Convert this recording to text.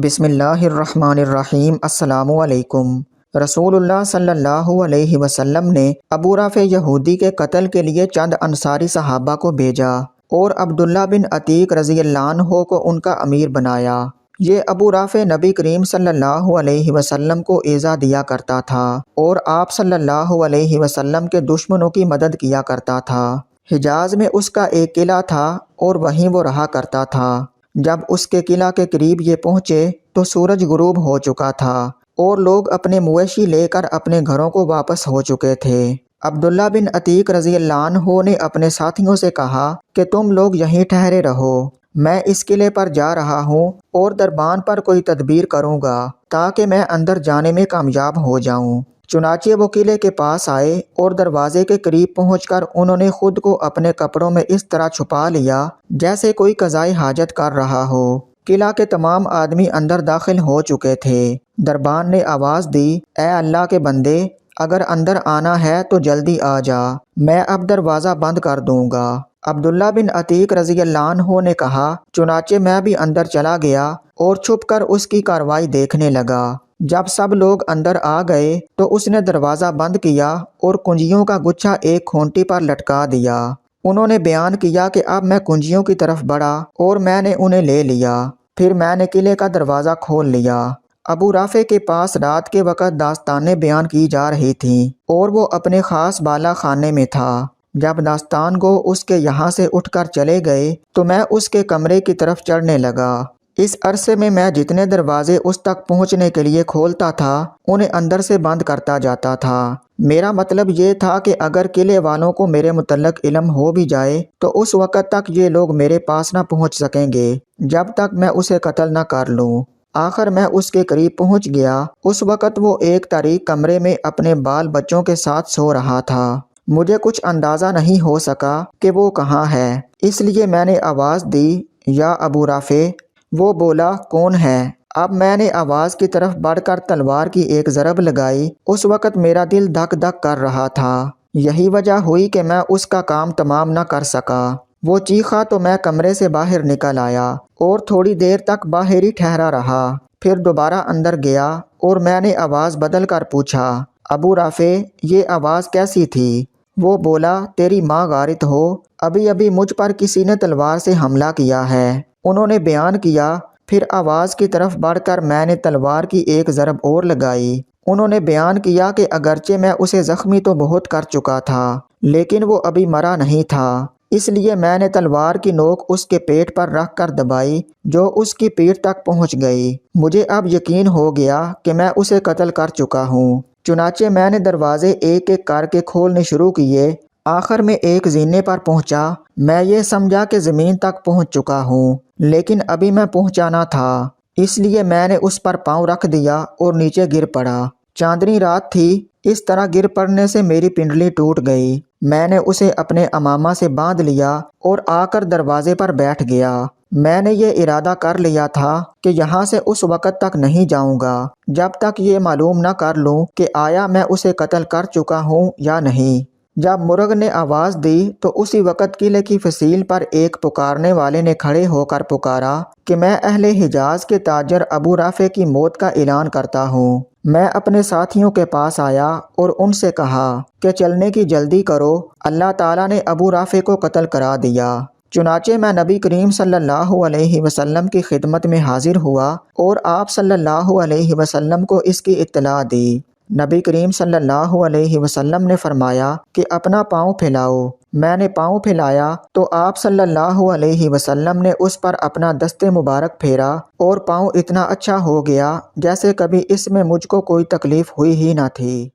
بسم اللہ الرحمن الرحیم۔ السلام علیکم۔ رسول اللہ صلی اللہ علیہ وسلم نے ابو رافع یہودی کے قتل کے لیے چند انصاری صحابہ کو بھیجا اور عبداللہ بن عتیق رضی اللہ عنہ کو ان کا امیر بنایا۔ یہ ابو رافع نبی کریم صلی اللہ علیہ وسلم کو ایذا دیا کرتا تھا اور آپ صلی اللہ علیہ وسلم کے دشمنوں کی مدد کیا کرتا تھا۔ حجاز میں اس کا ایک قلعہ تھا اور وہیں وہ رہا کرتا تھا۔ جب اس کے قلعہ کے قریب یہ پہنچے تو سورج غروب ہو چکا تھا اور لوگ اپنے مویشی لے کر اپنے گھروں کو واپس ہو چکے تھے۔ عبداللہ بن عتیق رضی اللہ عنہ نے اپنے ساتھیوں سے کہا کہ تم لوگ یہیں ٹھہرے رہو، میں اس قلعے پر جا رہا ہوں اور دربان پر کوئی تدبیر کروں گا تاکہ میں اندر جانے میں کامیاب ہو جاؤں۔ چنانچہ وہ قلعے کے پاس آئے اور دروازے کے قریب پہنچ کر انہوں نے خود کو اپنے کپڑوں میں اس طرح چھپا لیا جیسے کوئی قضائے حاجت کر رہا ہو۔ قلعہ کے تمام آدمی اندر داخل ہو چکے تھے۔ دربان نے آواز دی، اے اللہ کے بندے، اگر اندر آنا ہے تو جلدی آ جا، میں اب دروازہ بند کر دوں گا۔ عبداللہ بن عتیق رضی اللہ عنہ نے کہا، چنانچہ میں بھی اندر چلا گیا اور چھپ کر اس کی کارروائی دیکھنے لگا۔ جب سب لوگ اندر آ گئے تو اس نے دروازہ بند کیا اور کنجیوں کا گچھا ایک کھونٹی پر لٹکا دیا۔ انہوں نے بیان کیا کہ اب میں کنجیوں کی طرف بڑھا اور میں نے انہیں لے لیا، پھر میں نے قلعے کا دروازہ کھول لیا۔ ابو رافع کے پاس رات کے وقت داستانیں بیان کی جا رہی تھیں اور وہ اپنے خاص بالا خانے میں تھا۔ جب داستان گو اس کے یہاں سے اٹھ کر چلے گئے تو میں اس کے کمرے کی طرف چڑھنے لگا۔ اس عرصے میں میں جتنے دروازے اس تک پہنچنے کے لیے کھولتا تھا انہیں اندر سے بند کرتا جاتا تھا۔ میرا مطلب یہ تھا کہ اگر قلعے والوں کو میرے متعلق علم ہو بھی جائے تو اس وقت تک یہ لوگ میرے پاس نہ پہنچ سکیں گے جب تک میں اسے قتل نہ کر لوں۔ آخر میں اس کے قریب پہنچ گیا۔ اس وقت وہ ایک تاریک کمرے میں اپنے بال بچوں کے ساتھ سو رہا تھا۔ مجھے کچھ اندازہ نہیں ہو سکا کہ وہ کہاں ہے، اس لیے میں نے آواز دی، یا ابو رافع؟ وہ بولا، کون ہے؟ اب میں نے آواز کی طرف بڑھ کر تلوار کی ایک ضرب لگائی۔ اس وقت میرا دل دھک دھک کر رہا تھا، یہی وجہ ہوئی کہ میں اس کا کام تمام نہ کر سکا۔ وہ چیخا تو میں کمرے سے باہر نکل آیا اور تھوڑی دیر تک باہر ہی ٹھہرا رہا، پھر دوبارہ اندر گیا اور میں نے آواز بدل کر پوچھا، ابو رافع، یہ آواز کیسی تھی؟ وہ بولا، تیری ماں غارت ہو، ابھی ابھی مجھ پر کسی نے تلوار سے حملہ کیا ہے۔ انہوں نے بیان کیا، پھر آواز کی طرف بڑھ کر میں نے تلوار کی ایک ضرب اور لگائی۔ انہوں نے بیان کیا کہ اگرچہ میں اسے زخمی تو بہت کر چکا تھا لیکن وہ ابھی مرا نہیں تھا، اس لیے میں نے تلوار کی نوک اس کے پیٹ پر رکھ کر دبائی جو اس کی پیٹھ تک پہنچ گئی۔ مجھے اب یقین ہو گیا کہ میں اسے قتل کر چکا ہوں۔ چنانچہ میں نے دروازے ایک ایک کر کے کھولنے شروع کیے۔ آخر میں ایک زینے پر پہنچا۔ میں یہ سمجھا کہ زمین تک پہنچ چکا ہوں لیکن ابھی میں پہنچا نہ تھا، اس لیے میں نے اس پر پاؤں رکھ دیا اور نیچے گر پڑا۔ چاندنی رات تھی، اس طرح گر پڑنے سے میری پنڈلی ٹوٹ گئی۔ میں نے اسے اپنے امامہ سے باندھ لیا اور آ کر دروازے پر بیٹھ گیا۔ میں نے یہ ارادہ کر لیا تھا کہ یہاں سے اس وقت تک نہیں جاؤں گا جب تک یہ معلوم نہ کر لوں کہ آیا میں اسے قتل کر چکا ہوں یا نہیں۔ جب مرغ نے آواز دی تو اسی وقت قلعے کی فصیل پر ایک پکارنے والے نے کھڑے ہو کر پکارا کہ میں اہل حجاز کے تاجر ابو رافع کی موت کا اعلان کرتا ہوں۔ میں اپنے ساتھیوں کے پاس آیا اور ان سے کہا کہ چلنے کی جلدی کرو، اللہ تعالیٰ نے ابو رافع کو قتل کرا دیا۔ چنانچہ میں نبی کریم صلی اللہ علیہ وسلم کی خدمت میں حاضر ہوا اور آپ صلی اللہ علیہ وسلم کو اس کی اطلاع دی۔ نبی کریم صلی اللہ علیہ وسلم نے فرمایا کہ اپنا پاؤں پھیلاؤ۔ میں نے پاؤں پھیلایا تو آپ صلی اللہ علیہ وسلم نے اس پر اپنا دست مبارک پھیرا اور پاؤں اتنا اچھا ہو گیا جیسے کبھی اس میں مجھ کو کوئی تکلیف ہوئی ہی نہ تھی۔